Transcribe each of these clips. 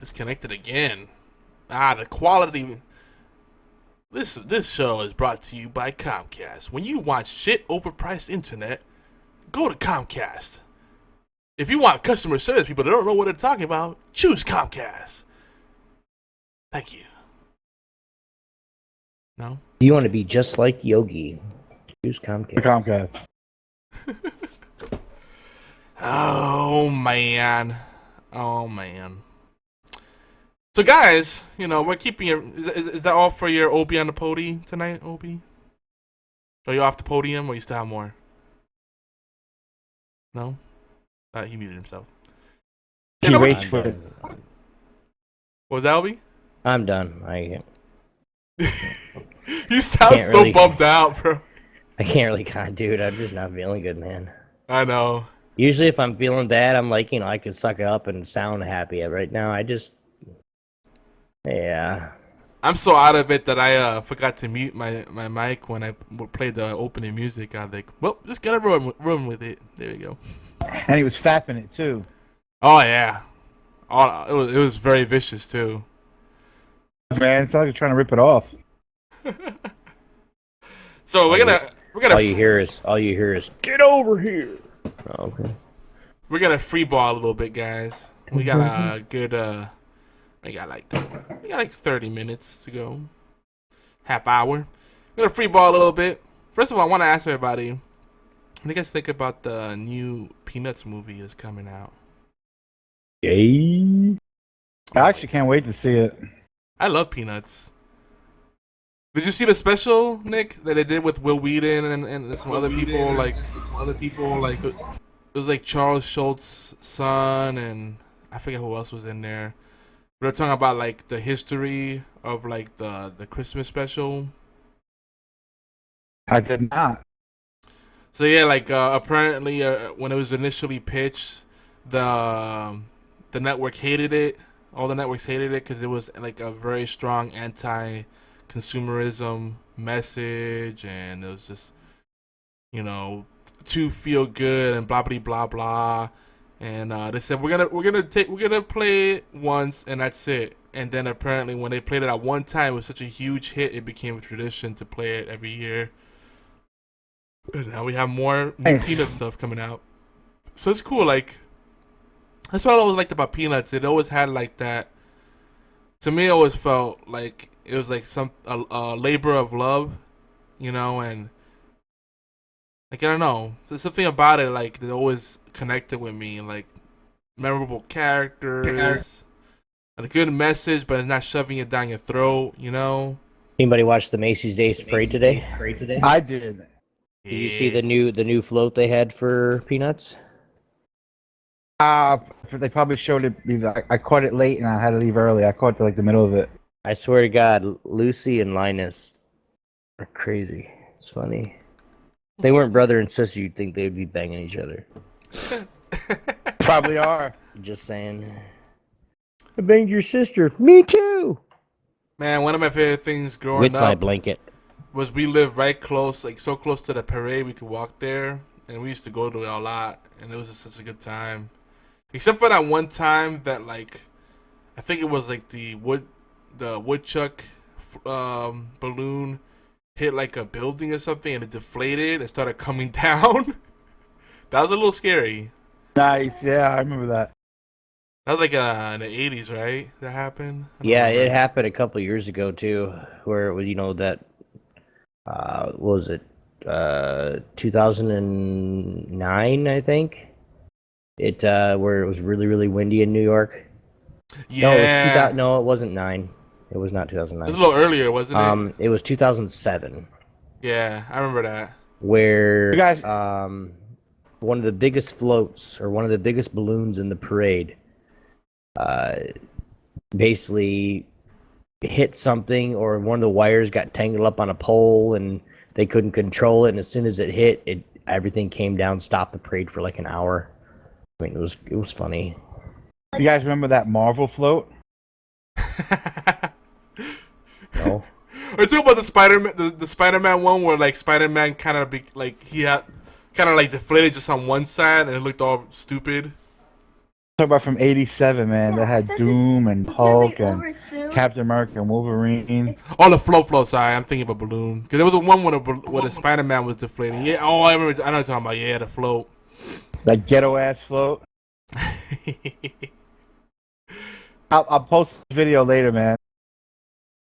Disconnected again. The quality. This show is brought to you by Comcast. When you want shit overpriced internet, go to Comcast. If you want customer service people that don't know what they're talking about, choose Comcast. Thank you. No? Do you want to be just like Yogi? Choose Comcast. Oh, man. So, guys, we're keeping your... Is that all for your Obi on the podium tonight, Obi? Are you off the podium, or you still have more? No? He muted himself. He reached for it. What was that, Obi? I'm done. You sound so bummed out, bro. I can't really, dude. I'm just not feeling good, man. I know. Usually, if I'm feeling bad, I'm like, I can suck it up and sound happy. Right now, yeah. I'm so out of it that I forgot to mute my mic when I played the opening music. I was like, well, just gotta run with it. There we go. And he was fapping it too. Oh yeah. It was very vicious too. Man, it's like you're trying to rip it off. So we're gonna. All you hear is get over here. Oh, okay. We're gonna free ball a little bit, guys. We got a good. We got like 30 minutes to go. Half hour. We're gonna free ball a little bit. First of all, I want to ask everybody, what do you guys think about the new Peanuts movie that's coming out? Yay! I actually can't wait to see it. I love Peanuts. Did you see the special, Nick, that they did with Will Wheaton and some other people? It was like Charles Schultz's son, and I forget who else was in there. They're talking about like the history of like the Christmas special. I did not. So yeah, like apparently when it was initially pitched, the network hated it. All the networks hated it because it was like a very strong anti-consumerism message, and it was just too feel good and blah blah blah blah. And they said we're gonna play it once and that's it. And then apparently when they played it at one time, it was such a huge hit, it became a tradition to play it every year. And now we have more Peanut stuff coming out, so it's cool. Like that's what I always liked about Peanuts. It always had like that. To me, it always felt like it was like a labor of love, and like I don't know, there's something about it like that always connected with me, like memorable characters, and a good message, but it's not shoving it down your throat, Anybody watch the Macy's Day Parade today? I did. Did you see the new float they had for Peanuts? They probably showed it. I caught it late and I had to leave early. I caught it like the middle of it. I swear to God, Lucy and Linus are crazy. It's funny. If they weren't brother and sister, you'd think they'd be banging each other. Probably are. Just saying. I banged your sister. Me too. Man, one of my favorite things growing with up my blanket was we lived right close, like so close to the parade we could walk there, and we used to go to it a lot, and it was just such a good time. Except for that one time that like, I think it was like the woodchuck balloon hit like a building or something, and it deflated and started coming down. That was a little scary. Nice, yeah, I remember that. That was like in the 80s, right? That happened? Yeah, it happened a couple years ago too, where it was, that what was it 2009, I think. It where it was really, really windy in New York. Yeah. No, it was 2000. No, it wasn't 9. It was not 2009. It was a little earlier, wasn't it? It was 2007. Yeah, I remember that. Where You guys, one of the biggest floats or one of the biggest balloons in the parade, basically hit something, or one of the wires got tangled up on a pole and they couldn't control it. And as soon as it hit, everything came down, stopped the parade for like an hour. I mean, it was funny. you guys remember that Marvel float? No. We're talking about the Spider-Man, the Spider-Man one where like Spider-Man kind of he had kind of like deflated just on one side and it looked all stupid. Talk about from '87, man. That had Doom and Hulk and Captain America and Wolverine. Oh, the float. Sorry, I'm thinking of a balloon. Because there was a one where the Spider-Man was deflating. Yeah. Oh, I remember. I know what you're talking about. Yeah, the float. That ghetto ass float. I'll post the video later, man.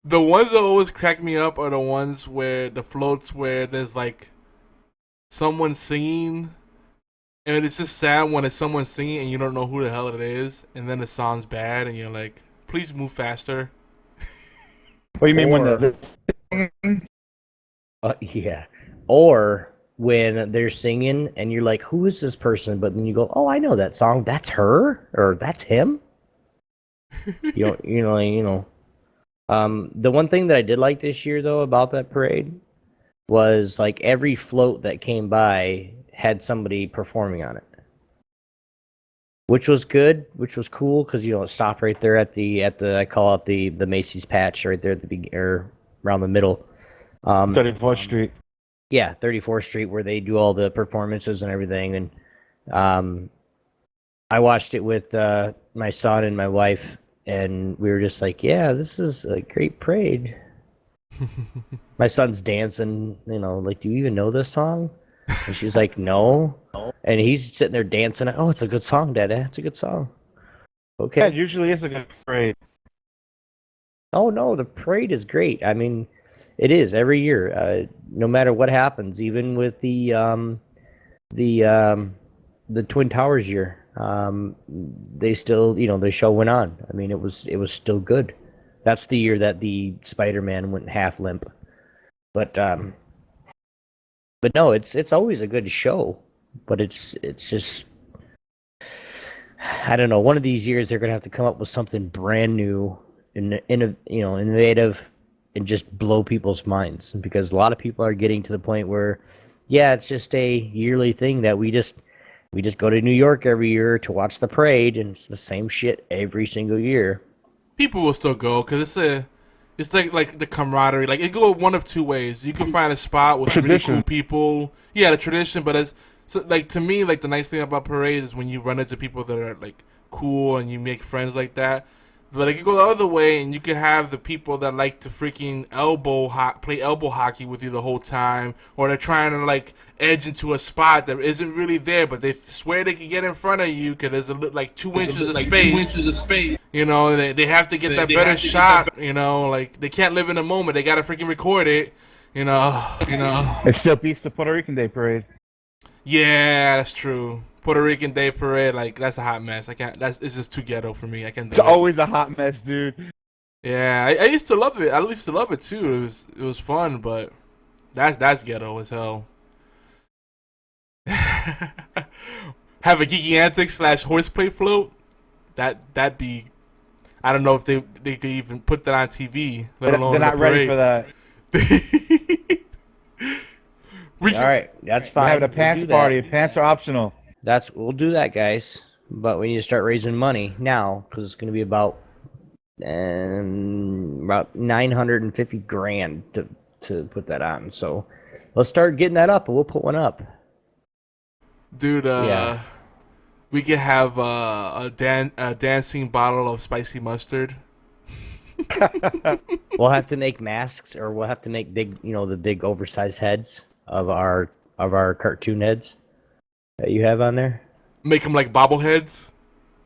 The ones that always crack me up are the ones where the floats where there's like someone singing, and it's just sad when it's someone singing and you don't know who the hell it is, and then the song's bad and you're like, please move faster. What do you mean when yeah. Or when they're singing and you're like, who is this person? But then you go, oh, I know that song. That's her or that's him. You know. The one thing that I did like this year though about that parade was like every float that came by had somebody performing on it, which was good, which was cool because it stopped right there at the I call it the Macy's patch right there at the or around the middle. 34th Street. Yeah, 34th Street where they do all the performances and everything. And I watched it with my son and my wife, and we were just like, yeah, this is a great parade. My son's dancing, like, do you even know this song? And she's like, no. And he's sitting there dancing. Oh, it's a good song, Dad. It's a good song. Okay. Yeah, it usually is a good parade. Oh, no, the parade is great. I mean, it is every year, no matter what happens, even with the Twin Towers year. They still, the show went on. I mean, it was still good. That's the year that the Spider-Man went half limp. But no, it's always a good show. But it's just, I don't know. One of these years they're gonna have to come up with something brand new, innovative, and just blow people's minds. Because a lot of people are getting to the point where, yeah, it's just a yearly thing that we just go to New York every year to watch the parade, and it's the same shit every single year. People will still go because it's like the camaraderie. Like, it go one of two ways. You can find a spot with really cool people. Yeah, the tradition. But to me, like, the nice thing about parades is when you run into people that are like cool and you make friends like that. But it can go the other way, and you can have the people that like to freaking play elbow hockey with you the whole time, or they're trying to like edge into a spot that isn't really there, but they swear they can get in front of you because there's like 2 inches of space. They have to get that better shot. Like, they can't live in the moment. They gotta freaking record it. It still beats the Puerto Rican Day Parade. Yeah, that's true. Puerto Rican Day Parade, like, that's a hot mess. I can't. It's just too ghetto for me. I can't do it. It's always a hot mess, dude. Yeah, I used to love it. I used to love it too. It was fun, but that's ghetto as hell. Have a Geeky Antics / HorsePLAY float. That'd be. I don't know if they could even put that on TV. Let alone they're not ready for that. All right, that's fine. We're having a pants party. Pants are optional. We'll do that, guys. But we need to start raising money now because it's going to be about 950 grand to put that on. So let's start getting that up, and we'll put one up. Dude, yeah. We could have a dancing bottle of spicy mustard. We'll have to make masks, or we'll have to make big, the big oversized heads of our cartoon heads that you have on there. Make them like bobbleheads.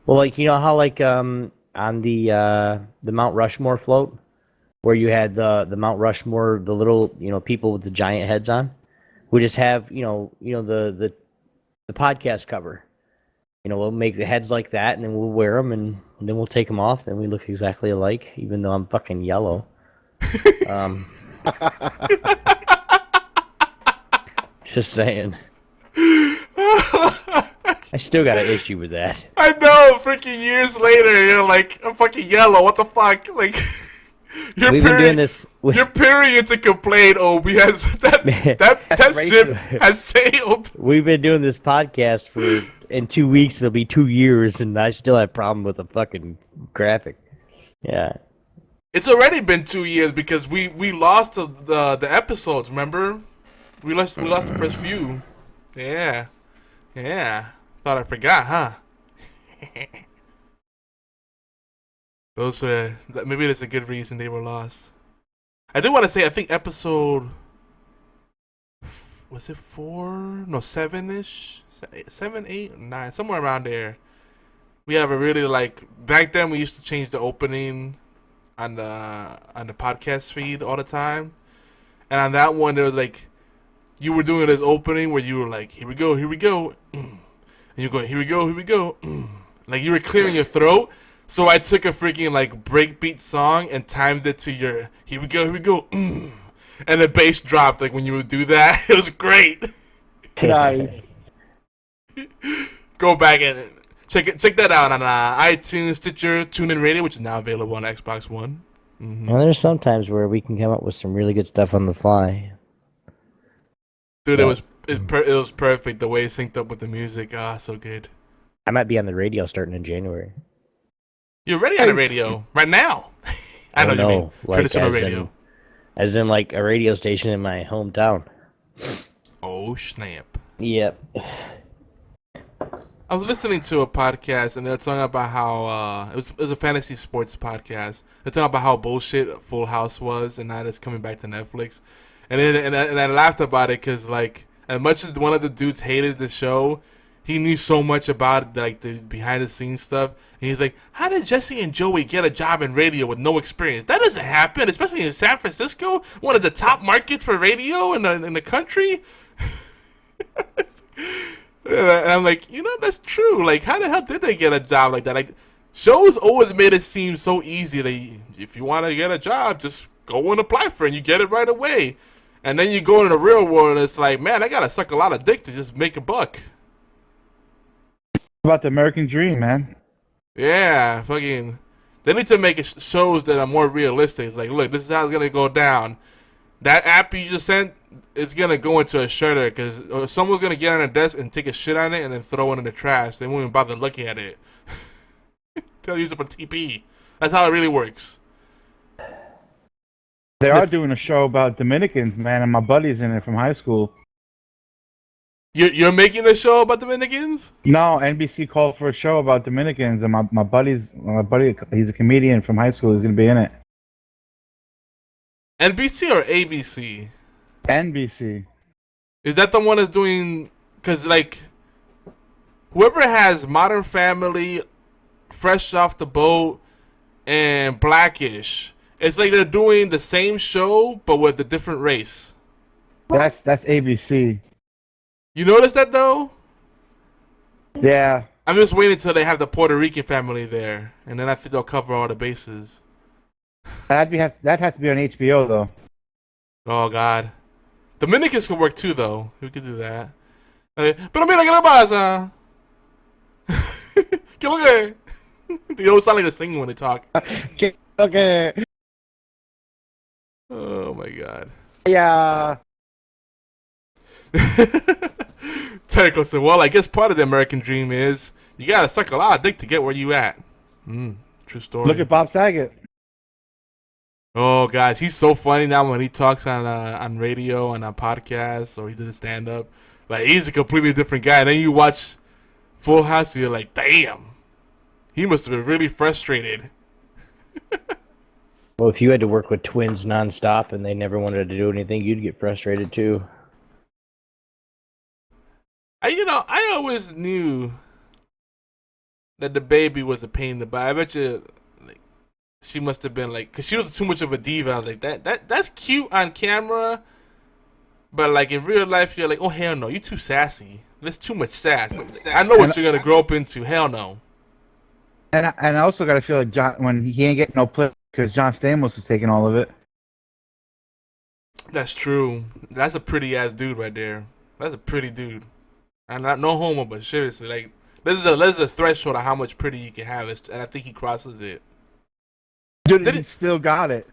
Well, like, how like on the Mount Rushmore float, where you had the Mount Rushmore, the little people with the giant heads on. We just have the podcast cover. We'll make heads like that, and then we'll wear them, and then we'll take them off, and we look exactly alike, even though I'm fucking yellow. Just saying. I still got an issue with that. I know. Freaking years later, you're like, I'm fucking yellow. What the fuck? Like, We've been doing this. Your period to complain, Obi, that ship has sailed. We've been doing this podcast for, in 2 weeks, it'll be 2 years, and I still have a problem with the fucking graphic. Yeah. It's already been 2 years because we lost the episodes, remember? We lost the first few. Yeah. Thought I forgot, huh? Those are maybe that's a good reason they were lost. I do want to say I think episode was it 4? No, 7-ish, 7, 8, 9, somewhere around there. We have a really like back then we used to change the opening on the podcast feed all the time, and on that one there was like you were doing this opening where you were like, here we go, and you're going, here we go, like you were clearing your throat. So I took a freaking like breakbeat song and timed it to your here we go, and the bass dropped like when you would do that. It was great. Nice. Go back and check that out on iTunes, Stitcher, TuneIn Radio, which is now available on Xbox One. Mm-hmm. Well, there's sometimes where we can come up with some really good stuff on the fly. Dude, it was perfect the way it synced up with the music. Ah, so good. I might be on the radio starting in January. You're already on the radio right now. I know you mean like traditional radio. As in like a radio station in my hometown. Oh snap! Yep. I was listening to a podcast and they were talking about how it was a fantasy sports podcast. They're talking about how bullshit Full House was, and now it's coming back to Netflix. And I laughed about it because like as much as one of the dudes hated the show, he knew so much about like the behind the scenes stuff. And he's like, how did Jesse and Joey get a job in radio with no experience? That doesn't happen, especially in San Francisco, one of the top markets for radio in the country. And I'm like, that's true. Like, how the hell did they get a job like that? Like, shows always made it seem so easy that if you want to get a job, just go and apply for it and you get it right away. And then you go into the real world and it's like, man, I got to suck a lot of dick to just make a buck. About the American dream, man. Yeah, fucking. They need to make shows that are more realistic. It's like, look, this is how it's going to go down. That app you just sent is going to go into a shredder because someone's going to get on a desk and take a shit on it and then throw it in the trash. They won't even bother looking at it. They'll use it for TP. That's how it really works. They are doing a show about Dominicans, man, and my buddy's in it from high school. You're making a show about Dominicans? No, NBC called for a show about Dominicans, and my buddy, he's a comedian from high school. He's gonna be in it. NBC or ABC? NBC. Is that the one that's doing? Because like, whoever has Modern Family, Fresh Off the Boat, and Blackish, it's like they're doing the same show but with a different race. That's ABC. You notice that though? Yeah. I'm just waiting until they have the Puerto Rican family there, and then I think they'll cover all the bases. That'd have to be on HBO though. Oh God, Dominicans could work too though. We could do that. Pero mira que le pasa. Que lo que? They always sound like they're singing when they talk. Okay. Oh my God. Yeah. Terrico said, well, I guess part of the American dream is you gotta suck a lot of dick to get where you at. True story. Look at Bob Saget. Oh, guys, he's so funny now when he talks on radio and on podcasts or he does stand up. Like, he's a completely different guy. And then you watch Full House and you're like, damn, he must have been really frustrated. Well, if you had to work with twins nonstop and they never wanted to do anything, you'd get frustrated too. I always knew that the baby was a pain in the butt. I bet you, like, she must have been like, cause she was too much of a diva. I was like, that's cute on camera, but like in real life, you're like, oh hell no, you too sassy. There's too much sass. I know what you're gonna grow up into. Hell no. And I also gotta feel like John when he ain't getting no play because John Stamos is taking all of it. That's true. That's a pretty ass dude right there. That's a pretty dude. And not no homo, but seriously, like this is a threshold of how much pretty you can have, and I think he crosses it. Dude, he still got it.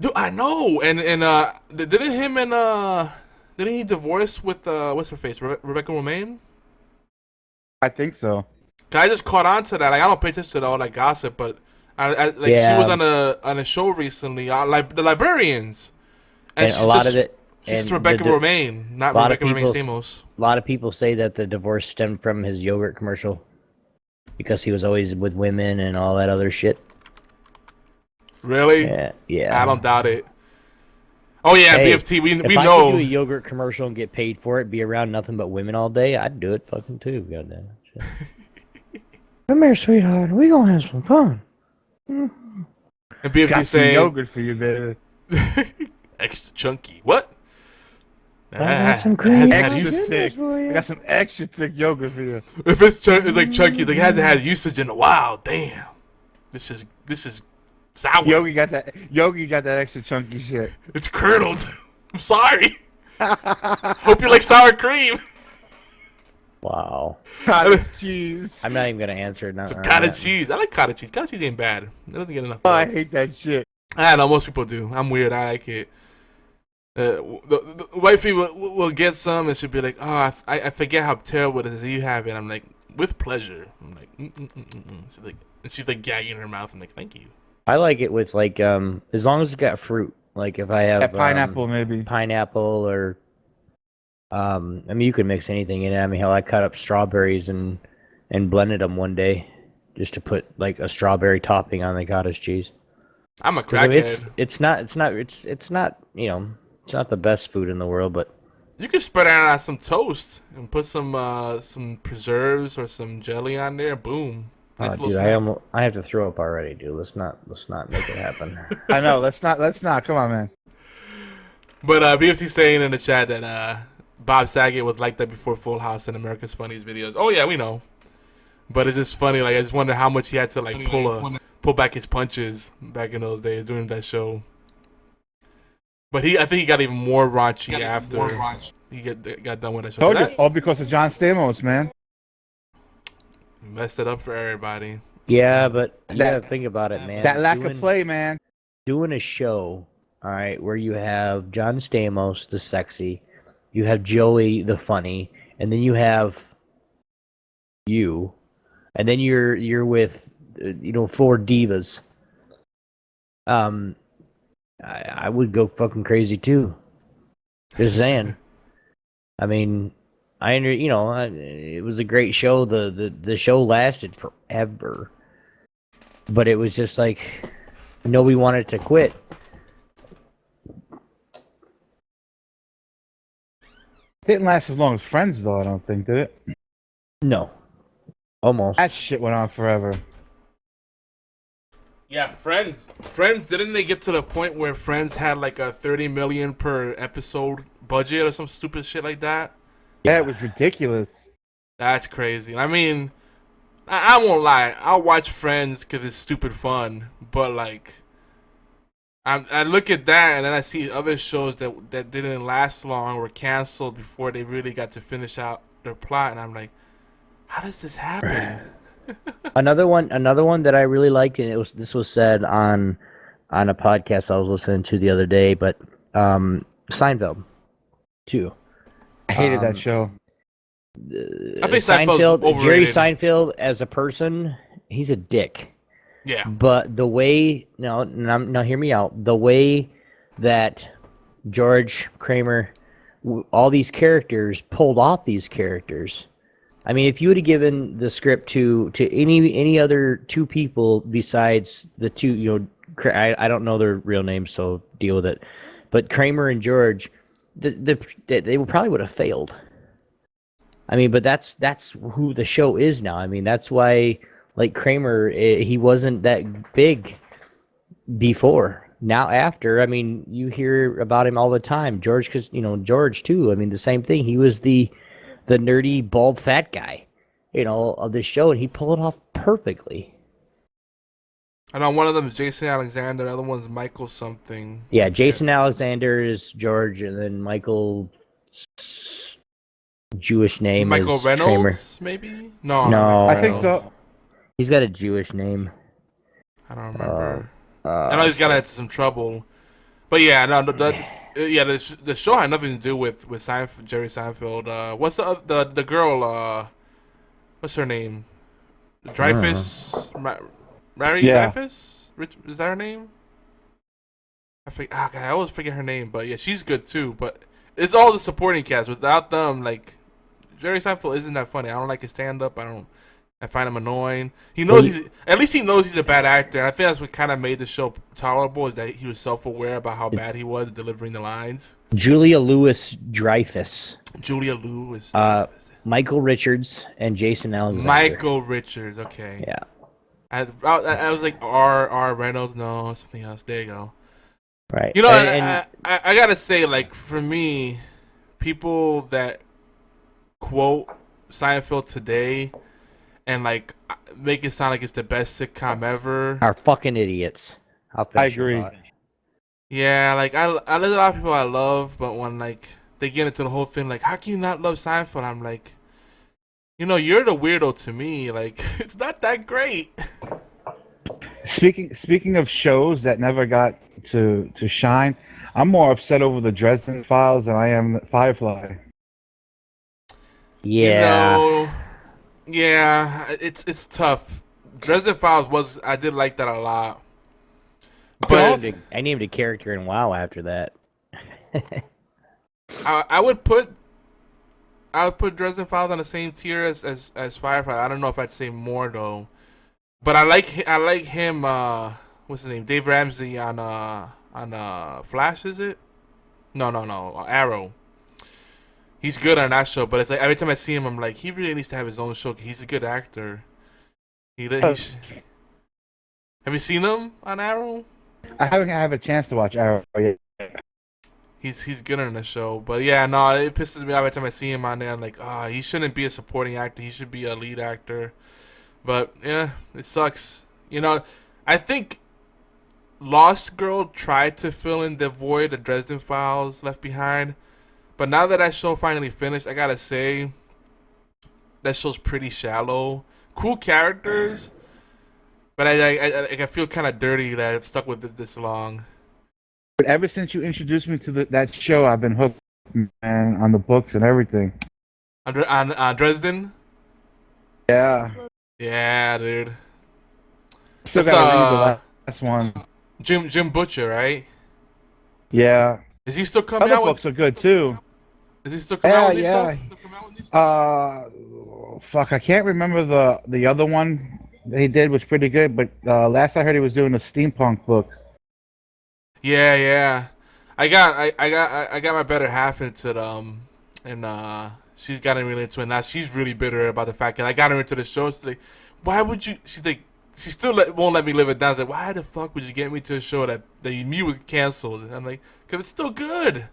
Dude, I know. And didn't him and didn't he divorce with what's her face, Rebecca Romaine? I think so. I just caught on to that. Like I don't pay attention to all that gossip, but she was on a show recently, like The Librarians, and a lot of it. She's Rebecca Romaine, not Rebecca Romaine Stamos. A lot of people say that the divorce stemmed from his yogurt commercial because he was always with women and all that other shit. Really? Yeah. I don't doubt it. Oh yeah, Hey, BFT. We if I could know. do a yogurt commercial and get paid for it, be around nothing but women all day, I'd do it fucking too. Goddamn. Come here, sweetheart. We gonna have some fun. And BFT Got some saying yogurt for you, baby. extra chunky. What? I got some cream. Extra goodness thick. for you. I got some extra thick yogurt for you. If it's like chunky, like it hasn't had usage in a while. Damn. This is sour. Yogi got that. Yogi got that extra chunky shit. It's curdled. I'm sorry. Hope you like sour cream. Wow. Cottage cheese. I'm not even gonna answer it now. Some cottage cheese. I like cottage cheese. Cottage cheese ain't bad. It doesn't get enough. Oh, I love. hate that shit. I know most people do. I'm weird. I like it. The wifey will get some and she'll be like, "Oh, I forget how terrible it is. You have it." I'm like, "With pleasure." I'm like, she's like gagging in her mouth. I'm like, "Thank you." I like it with like as long as it's got fruit. Like if I have Pineapple, maybe. pineapple or I mean you could mix anything in it. I mean hell I cut up strawberries and blended them one day just to put like a strawberry topping on the cottage cheese. I'm a 'Cause, I crackhead. mean, it's not you know it's not the best food in the world, but You can spread it out on some toast and put some preserves or some jelly on there. Boom. Nice little dude, snack. I have to throw up already, dude. Let's not make it happen. I know. Let's not. Come on, man. But BFT saying in the chat that Bob Saget was like that before Full House and America's Funniest Videos. Oh yeah, we know. But it's just funny. Like I just wonder how much he had to like pull back his punches back in those days during that show. But I think he got even more raunchy after he got done with that show. Told you, That all because of John Stamos, man. messed it up for everybody. Yeah, but you That- gotta think about it, man. That lack of play, man. Doing a show, all right, where you have John Stamos, the sexy, you have Joey, the funny, and then you have you, and then you're with, four divas. I would go fucking crazy too. Just saying. I mean, it was a great show. The show lasted forever, but it was just like nobody wanted to quit. Didn't last as long as Friends, though. I don't think, did it? No, almost. That shit went on forever. Yeah, Friends. Didn't they get to the point where Friends had like a $30 million per episode budget or some stupid shit like that? Yeah, it was ridiculous. That's crazy. I mean, I won't lie. I'll watch Friends because it's stupid fun. But like, I look at that and then I see other shows that didn't last long, were canceled before they really got to finish out their plot, and I'm like, how does this happen? Another one that I really liked, and this was said on a podcast I was listening to the other day, but Seinfeld too. I hated that show. I think Seinfeld's overrated. Jerry Seinfeld as a person, he's a dick. Yeah. But the way now hear me out. The way that George Kramer, all these characters pulled off these characters. I mean, if you would have given the script to any other two people besides the two, I don't know their real names, so deal with it. But Kramer and George, they probably would have failed. I mean, but that's who the show is now. I mean, that's why, like Kramer, he wasn't that big before. Now after, I mean, you hear about him all the time. George, because George too. I mean, the same thing. He was the nerdy, bald, fat guy, of this show, and he pulled it off perfectly. I know one of them is Jason Alexander, the other one's Michael something. Yeah, Jason Alexander is George, and then Michael, Jewish name Michael is Reynolds, Kramer. maybe? No, No. I think so. He's got a Jewish name. I don't remember. I know he's got into some trouble. But yeah, no, the show had nothing to do with Jerry Seinfeld. What's the girl? What's her name? Dreyfus, Mary Dreyfus. Is that her name? I always forget her name, but yeah, she's good too. But it's all the supporting cast. Without them, like Jerry Seinfeld isn't that funny. I don't like his stand up. I I find him annoying. He knows at least he knows he's a bad actor. And I think that's what kind of made the show tolerable, is that he was self-aware about how bad he was delivering the lines. Julia Louis-Dreyfus. Julia Lewis. Michael Richards and Jason Alexander. Michael Richards, okay. Yeah. I was like, R. Reynolds, no, something else. There you go. Right. You know, I gotta say, like, for me, people that quote Seinfeld today and, like, make it sound like it's the best sitcom ever are fucking idiots. I agree. Yeah, like, there's a lot of people I love, but when, like, they get into the whole thing, like, how can you not love Seinfeld? I'm like, you know, you're the weirdo to me. Like, it's not that great. Speaking of shows that never got to shine, I'm more upset over the Dresden Files than I am Firefly. Yeah. You know, yeah, it's tough. Dresden Files I did like that a lot. But I named a character in WoW after that. I would put Dresden Files on the same tier as Firefly. I don't know if I'd say more though. But I like him. What's his name? Dave Ramsey on Flash. Is it? No. Arrow. He's good on that show. But it's like every time I see him, I'm like, he really needs to have his own show. He's a good actor. Have you seen him on Arrow? I haven't had a chance to watch Arrow yet. He's good on the show. But yeah, no, it pisses me off every time I see him on there. I'm like, he shouldn't be a supporting actor. He should be a lead actor. But yeah, it sucks. You know, I think Lost Girl tried to fill in the void the Dresden Files left behind. But now that show finally finished, I gotta say, that show's pretty shallow. Cool characters, but I feel kind of dirty that I've stuck with it this long. But ever since you introduced me to that show, I've been hooked, man, on the books and everything. On Dresden? Yeah. Yeah, dude. Still gotta read the last one. Jim Butcher, right? Yeah. Is he still coming Other out? books are good too. Is he still coming out with these stuff? Fuck, I can't remember the other one that he did was pretty good, but last I heard he was doing a steampunk book. Yeah. I got my better half into them, and she's gotten really into it. Now she's really bitter about the fact that I got her into the show. She's like, why would you? She's like, she still won't let me live it down. She's like, why the fuck would you get me to a show that you knew was canceled? And I'm like, because it's still good.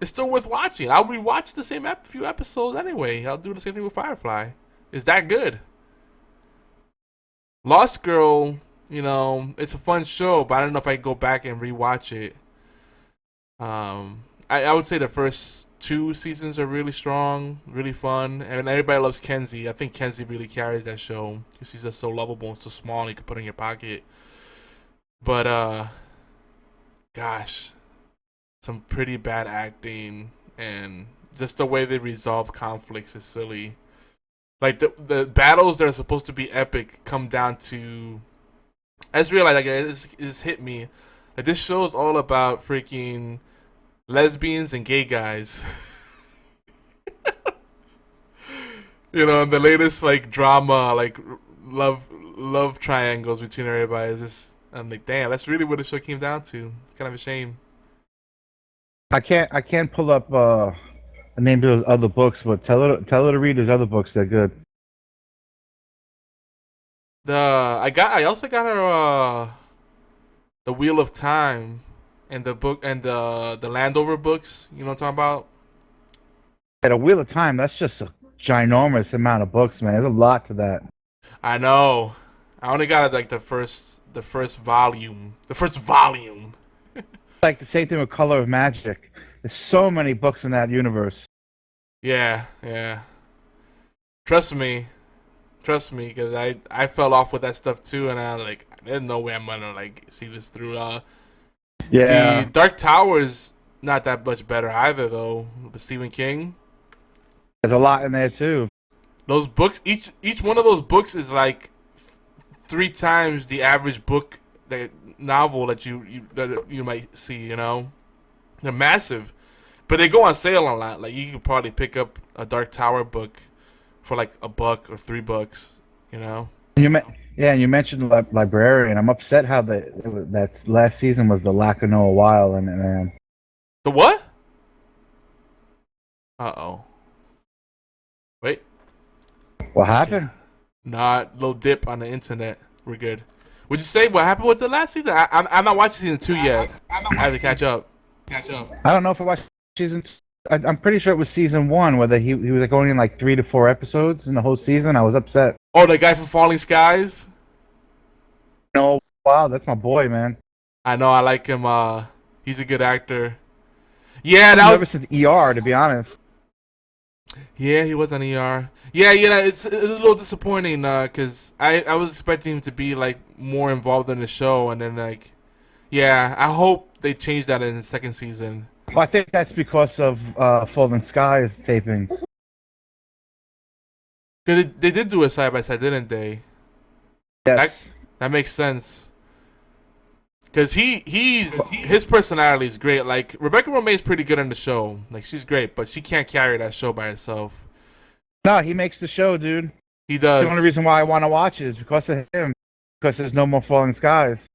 It's still worth watching. I'll rewatch the same few episodes anyway. I'll do the same thing with Firefly. It's that good. Lost Girl, you know, it's a fun show, but I don't know if I can go back and rewatch it. I would say the first 2 seasons are really strong, really fun, and everybody loves Kenzie. I think Kenzie really carries that show because she's just so lovable and so small and you can put her in your pocket. But gosh, some pretty bad acting and just the way they resolve conflicts is silly. Like the battles that are supposed to be epic come down to. I just realized like it's hit me. Like this show is all about freaking lesbians and gay guys. You know, the latest like drama, like love triangles between everybody is just. I'm like, damn, that's really what the show came down to. It's kind of a shame. I can't pull up a name to those other books, but tell her to read those other books. They're good. I also got her the Wheel of Time and the book and the Landover books. You know what I'm talking about? At a Wheel of Time, that's just a ginormous amount of books, man. There's a lot to that. I know. I only got like the first volume. The first volume. Like the same thing with Color of Magic. There's so many books in that universe. Yeah. Trust me, because I fell off with that stuff too, and I like there's no way I'm gonna like see this through. Yeah. The Dark Tower is not that much better either, though. With Stephen King. There's a lot in there too. Those books, each one of those books is like 3 times the average book novel that you might see. You know, they're massive, but they go on sale a lot. Like you could probably pick up a Dark Tower book for like $1 or $3. You know. Yeah, and you mentioned Librarian. I'm upset how that last season was the lack of Noah Weil, and The what? Uh-oh. Wait. what Okay. happened? Not little dip on the internet. We're good. Would you say what happened with the last season? I'm not watching season 2 yet. I have to catch up. I don't know if I watched season. I'm pretty sure it was season 1, whether he was like only in like 3 to 4 episodes in the whole season. I was upset. Oh, the guy from Falling Skies? No, wow, that's my boy, man. I know, I like him. He's a good actor. Yeah, I've that never was. since ER, to be honest. Yeah, he was on ER. Yeah, it's a little disappointing because I was expecting him to be like more involved in the show, and then like, yeah, I hope they change that in the second season. Well, I think that's because of Fallen Skies taping. Because they did do a side by side, didn't they? Yes. That makes sense. Because his personality is great. Like Rebecca Romijn is pretty good on the show. Like she's great, but she can't carry that show by herself. No, he makes the show, dude. He does. The only reason why I want to watch it is because of him. Because there's no more Falling Skies.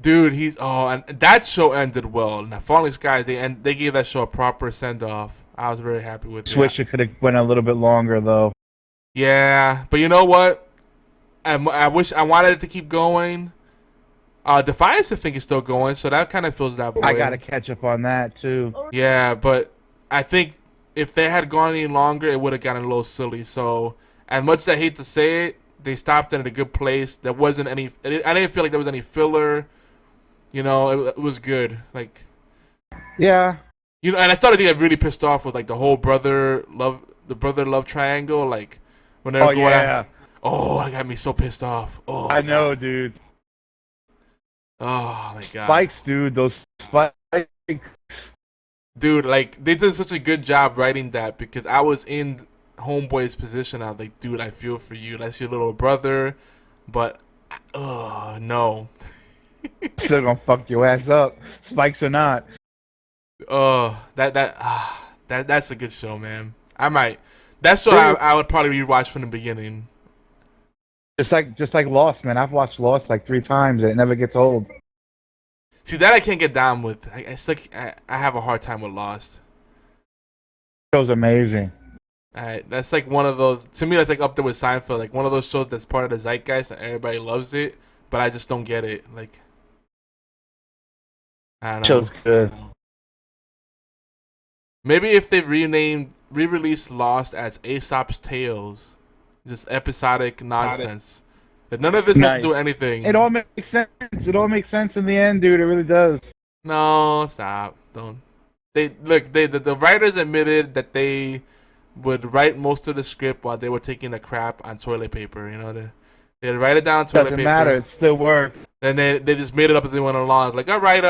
Dude, and that show ended well. Now Falling Skies, they gave that show a proper send off. I was very happy with it. Switch, it could have went a little bit longer though. Yeah, but you know what? I wish I wanted it to keep going. Defiance, I think, is still going, so that kind of fills that void. I gotta catch up on that too. Yeah, but I think if they had gone any longer, it would have gotten a little silly. So, as much as I hate to say it, they stopped it at a good place. There wasn't any. I didn't feel like there was any filler. You know, it was good. Like, Yeah. you know, and I started to get really pissed off with like the whole brother love triangle. Like, when they were going out. Oh, that got me so pissed off. Oh, I know, dude. Oh my god. Spikes, dude. Those spikes. Dude, like they did such a good job writing that because I was in Homeboy's position. I was like, dude, I feel for you. That's your little brother, but no. Still gonna fuck your ass up, spikes or not. That's a good show, man. I might. That show I would probably rewatch from the beginning. Just like Lost, man. I've watched Lost like 3 times and it never gets old. See, that I can't get down with. I have a hard time with Lost. The show's amazing. That's like one of those. To me, that's like up there with Seinfeld. Like one of those shows that's part of the zeitgeist and everybody loves it, but I just don't get it. Like, I don't know. Show's good. Maybe if they re-released Lost as Aesop's Tales, just episodic nonsense. That none of this has to do with anything. It all makes sense. It all makes sense in the end, dude. It really does. No, stop. Don't. The writers admitted that they would write most of the script while they were taking a crap on toilet paper. You know, they'd write it down on toilet paper. Doesn't matter. It still works. And they just made it up as they went along. Like, all right,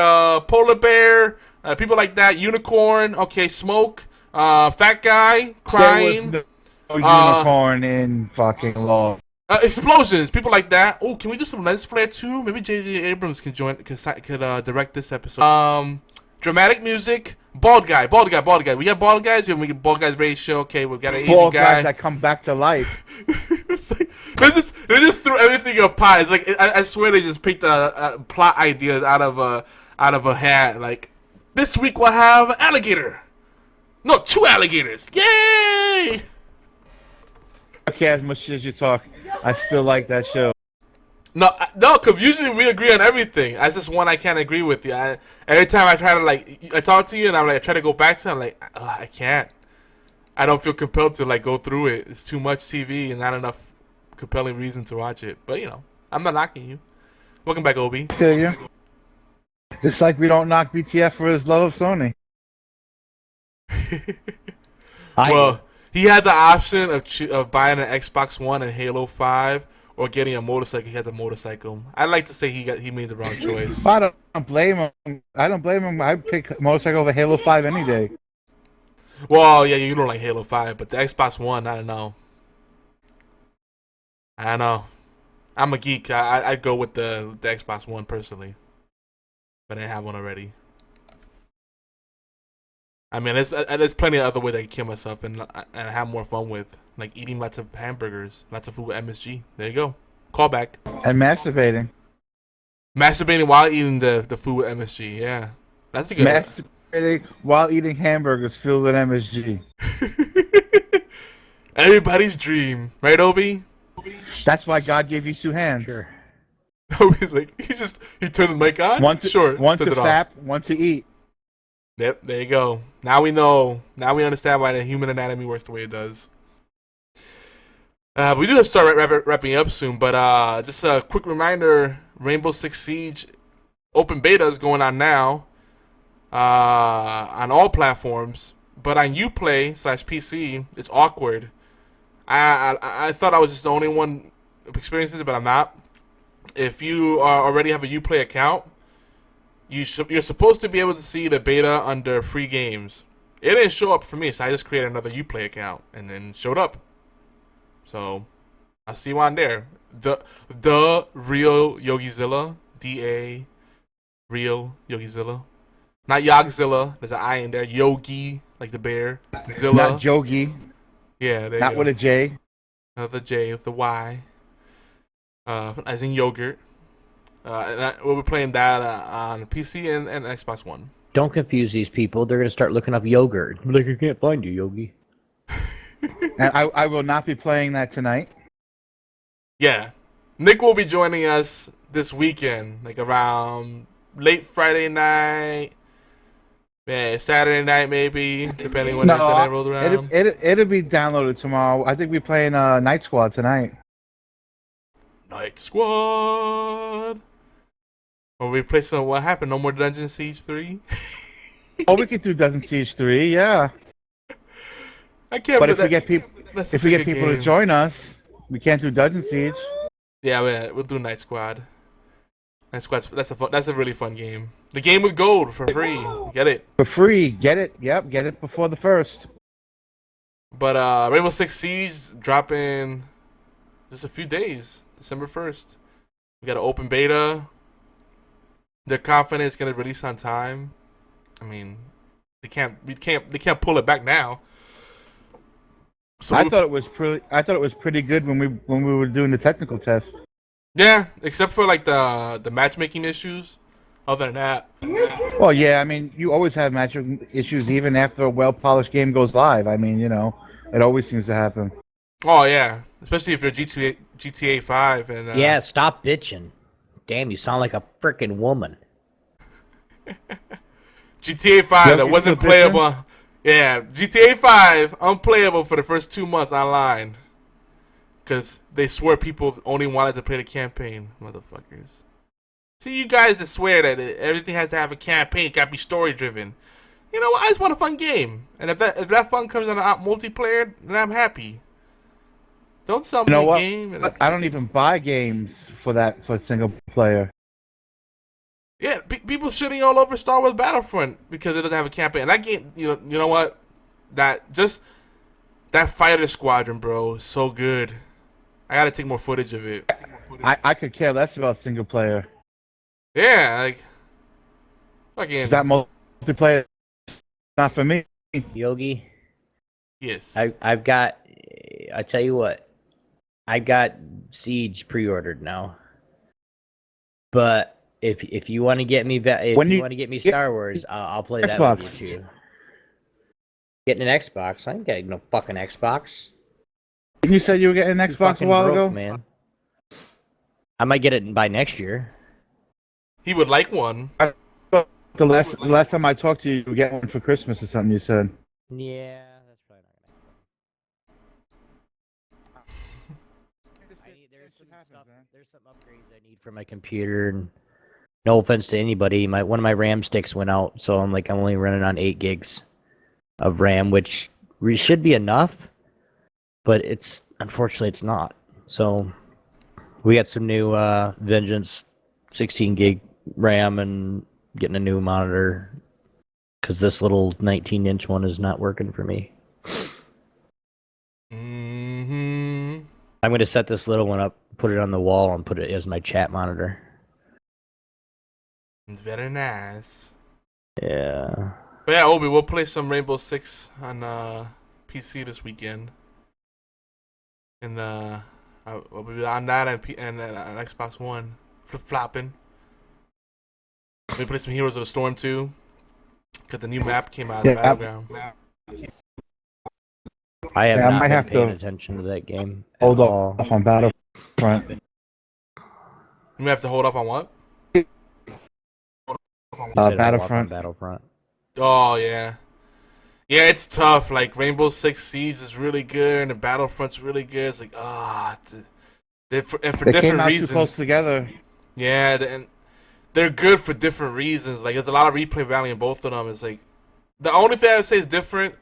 polar bear, people like that, unicorn, okay, smoke, fat guy, crying. There was no unicorn in fucking Law. Explosions, people like that. Oh, can we do some lens flare too? Maybe J.J. Abrams could direct this episode. Dramatic music. Bald guy. We got bald guys. We get bald guys ratio. Okay, we've got an Asian Bald guy. guys that come back to life. It's like, they just threw everything in a pot. It's like I swear they just picked plot ideas out of a hat. Like, this week we'll have alligator. No, 2 alligators. Yay! Okay, as much as you talk, I still like that show. No, because usually we agree on everything. That's just one I can't agree with you. Every time I try to I talk to you and I'm like, I try to go back to it, I'm like, I can't. I don't feel compelled to go through it. It's too much TV and not enough compelling reason to watch it. But I'm not knocking you. Welcome back, Obi. I feel you. Just like we don't knock BTF for his love of Sony. Well, he had the option of buying an Xbox One and Halo 5 or getting a motorcycle. He had the motorcycle. I'd like to say he made the wrong choice. I don't blame him. I'd pick motorcycle over Halo 5 any day. Well, yeah, you don't like Halo 5, but the Xbox One, I don't know. I'm a geek. I'd go with the Xbox One personally. But I didn't have one already. I mean, there's plenty of other ways I can kill myself and have more fun with, like eating lots of hamburgers, lots of food with MSG. There you go. Callback. And masturbating. Masturbating while eating the food with MSG. Yeah, that's a good one. Masturbating while eating hamburgers filled with MSG. Everybody's dream, right, Obi? That's why God gave you 2 hands. Sure. Obi's like he turned the mic on. One to turned it off. fap, one to eat. Yep, there you go. Now we know. Now we understand why the human anatomy works the way it does. We do have to start wrapping up soon, but just a quick reminder: Rainbow Six Siege open beta is going on now on all platforms, but on Uplay/PC, it's awkward. I thought I was just the only one experiencing it, but I'm not. If you already have a Uplay account, you're supposed to be able to see the beta under free games. It didn't show up for me, so I just created another Uplay account and then it showed up. So I'll see you on there. The real Yogizilla, DA, real Yogizilla, not Yogzilla. There's an I in there. Yogi, like the bear. Zilla, Not Jogi. yeah, there Not you with go. a J. Not the J with the Y. As in yogurt. We'll be playing that on PC and Xbox One. Don't confuse these people. They're gonna start looking up yogurt. Like, I can't find you, Yogi. And I will not be playing that tonight. Yeah. Nick will be joining us this weekend, like around late Friday night, Saturday night maybe, depending when the internet rolled around. It'll be downloaded tomorrow. I think we're playing Night Squad tonight. Night Squad. Or we play some, what happened? No more Dungeon Siege 3? Oh, we could do Dungeon Siege 3, yeah. I can't But believe if we get people, that's if such we a get good people to game. join us, we can't do Dungeon Siege. Yeah, we'll do Night Squad. Night Squad's that's a really fun game. The game with gold for free. Get it. For free, get it. Yep, get it before the 1st. But Rainbow Six Siege dropping just a few days, December 1st. We got an open beta. They're confident it's gonna release on time. I mean, they can't pull it back now. So I thought it was pretty good when we were doing the technical test. yeah, except for like the matchmaking issues. Other than that, Well, yeah, I mean, you always have matching issues even after a well-polished game goes live. I mean, it always seems to happen. oh yeah, especially if you're GTA 5 and Yeah, stop bitching. Damn, you sound like a freaking woman. GTA 5 Yep, that you wasn't still playable. Yeah, GTA 5 unplayable for the first 2 months online. Because they swore people only wanted to play the campaign. Motherfuckers. See, you guys that swear that everything has to have a campaign, it gotta be story driven. You know what? I just want a fun game. And if that fun comes on multiplayer, then I'm happy. Don't sell me You know a what? game. I don't even buy games for single player. Yeah, people shitting all over Star Wars Battlefront because it doesn't have a campaign. And that game, you know what? That fighter squadron, bro, is so good. I gotta take more footage of it. I could care less about single player. Yeah, like fucking. Is that multiplayer? Not for me. Yogi, Yes. I've got. I tell you what, I got Siege pre-ordered now. But if you want to get me you want to get me Star Wars, I'll play that Xbox. with you too. Getting an Xbox? I ain't getting no fucking Xbox. Didn't you say you were getting an You Xbox a fucking while broke, ago? man. I might get it by next year. He would like one. The last time I talked to you, you were getting one for Christmas or something. You said. Yeah, that's probably not gonna happen. There's some upgrades I need for my computer, and no offense to anybody, one of my RAM sticks went out, so I'm only running on 8 gigs of RAM, which should be enough, but unfortunately it's not. So we got some new Vengeance 16 gig RAM and getting a new monitor because this little 19-inch one is not working for me. Mm-hmm. I'm going to set this little one up, put it on the wall, and put it as my chat monitor. Very nice. Yeah. But yeah, Obi, we'll play some Rainbow Six on PC this weekend, and we'll be on that and on Xbox One, flip flopping. We play some Heroes of the Storm too, because the new map came out of the Battleground. I have I not might been have paying to attention to that game at hold all. off on Battlefront. You may have to hold up on what? You said hold off on Battlefront. Battlefront. Oh yeah, yeah. It's tough. Like Rainbow Six Siege is really good, and the Battlefront's really good. It's like and for They different came out reasons. too close together. Yeah, and they're good for different reasons. Like there's a lot of replay value in both of them. It's like the only thing I would say is different.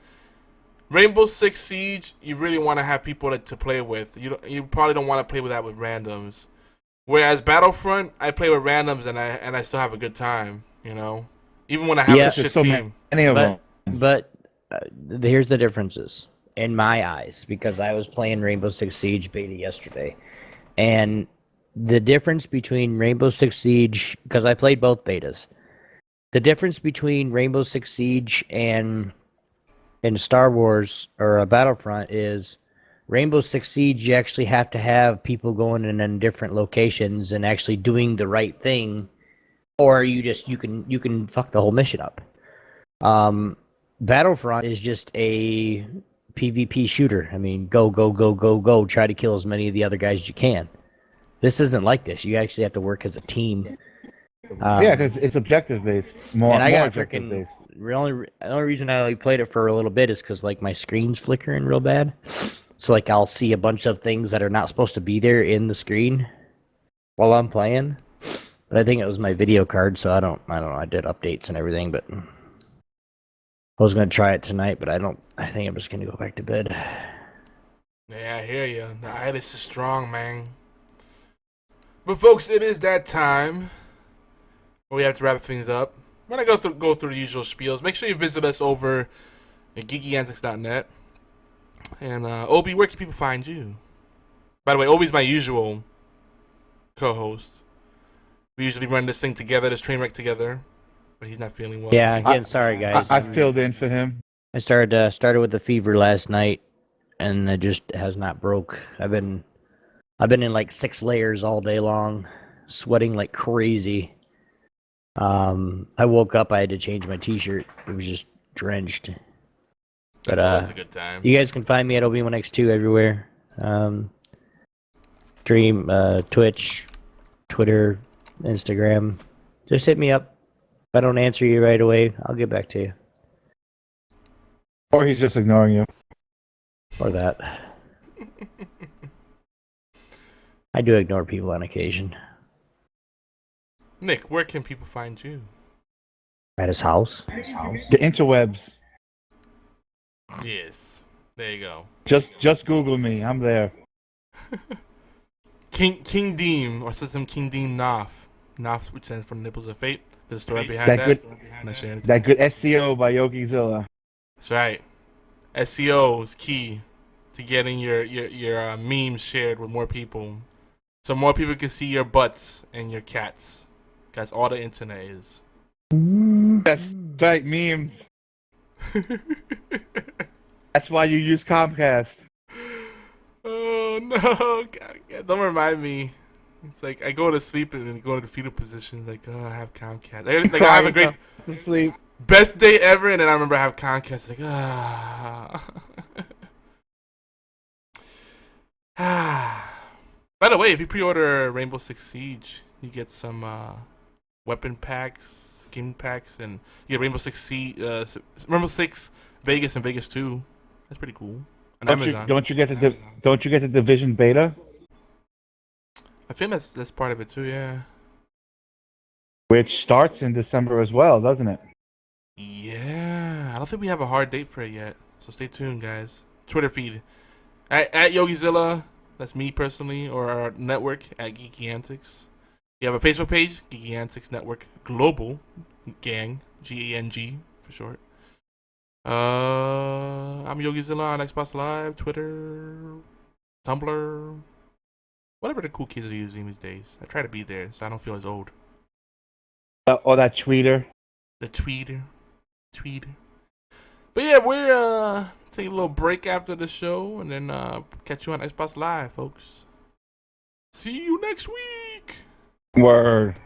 Rainbow Six Siege, you really want to have people to play with. You probably don't want to play with that with randoms. Whereas Battlefront, I play with randoms and I still have a good time. You know, even when I have a Yeah. shit There's so team. many of them. But here's the differences in my eyes, because I was playing Rainbow Six Siege beta yesterday, and the difference between Rainbow Six Siege, because I played both betas, the difference between Rainbow Six Siege and Star Wars or Battlefront is Rainbow Six Siege, you actually have to have people going in different locations and actually doing the right thing, or you can fuck the whole mission up. Battlefront is just a PvP shooter. I mean, go, try to kill as many of the other guys as you can. This isn't like this. You actually have to work as a team. Yeah, because it's objective based. More objective freaking based. the only reason I played it for a little bit is because like my screen's flickering real bad. So like I'll see a bunch of things that are not supposed to be there in the screen while I'm playing. But I think it was my video card, so I don't know. I did updates and everything, but I was gonna try it tonight, but I think I'm just gonna go back to bed. Yeah, I hear you. The itis is strong, man. But folks, it is that time where we have to wrap things up. We're gonna go through the usual spiels. Make sure you visit us over at geekyantics.net. And Obi, where can people find you? By the way, Obi's my usual co-host. We usually run this thing together, this train wreck together, but he's not feeling well. Yeah, again, sorry guys. I filled in for him. I started with the fever last night, and it just has not broke. I've been in like 6 layers all day long, sweating like crazy. I woke up, I had to change my t-shirt. It was just drenched. That's always a good time. You guys can find me at Obi1X2 everywhere. Stream, Twitch, Twitter, Instagram. Just hit me up. If I don't answer you right away, I'll get back to you. Or he's just ignoring you. Or that. I do ignore people on occasion. Nick, where can people find you? At his house. The interwebs. Yes. There you go. Just Google me. I'm there. King Deem, or System King Deem Nof. Nof, which stands for Nipples of Fate. The story behind That that. good- That good SEO by YogiZilla. That's right. SEO is key to getting your memes shared with more people, so more people can see your butts and your cats. That's all the internet is. That's right, memes. That's why you use Comcast. Oh no! God, don't remind me. It's like I go to sleep and then go into the fetal position. Like, oh, I have Comcast. Like, I have a great to sleep. best day ever, and then I remember I have Comcast. Like, By the way, if you pre-order Rainbow Six Siege, you get some weapon packs, skin packs, and you get Rainbow Six Rainbow Six Vegas and Vegas 2. That's pretty cool. On Amazon. Don't you get the Division beta? I think that's part of it too. Yeah. Which starts in December as well, doesn't it? Yeah, I don't think we have a hard date for it yet, so stay tuned, guys. Twitter feed at YogiZilla, that's me personally, or our network at Geeky Antics. You have a Facebook page, Geeky Antics Network Global Gang, GANG for short. I'm YogiZilla on Xbox Live, Twitter, Tumblr, whatever the cool kids are using these days. I try to be there so I don't feel as old. Or that tweeter. The tweeter. Tweed. But yeah, we're taking a little break after the show, and then catch you on Xbox Live, folks. See you next week. Word.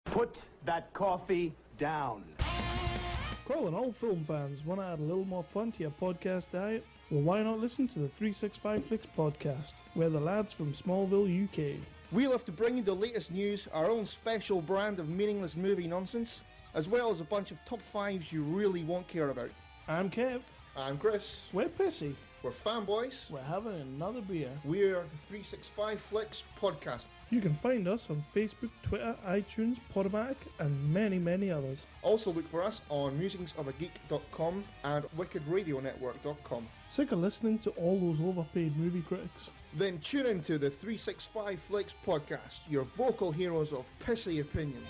Put that coffee down. Calling all film fans, want to add a little more fun to your podcast diet? Well, why not listen to the 365 Flicks podcast? We're the lads from Smallville, UK. We love to bring you the latest news, our own special brand of meaningless movie nonsense, as well as a bunch of top fives you really won't care about. I'm Kev. I'm Chris. We're pissy. We're fanboys. We're having another beer. We're the 365 Flicks podcast. You can find us on Facebook, Twitter, iTunes, Podomatic, and many, many others. Also look for us on musingsofageek.com and wickedradionetwork.com. Sick of listening to all those overpaid movie critics? Then tune into the 365 Flicks podcast, your vocal heroes of pissy opinion.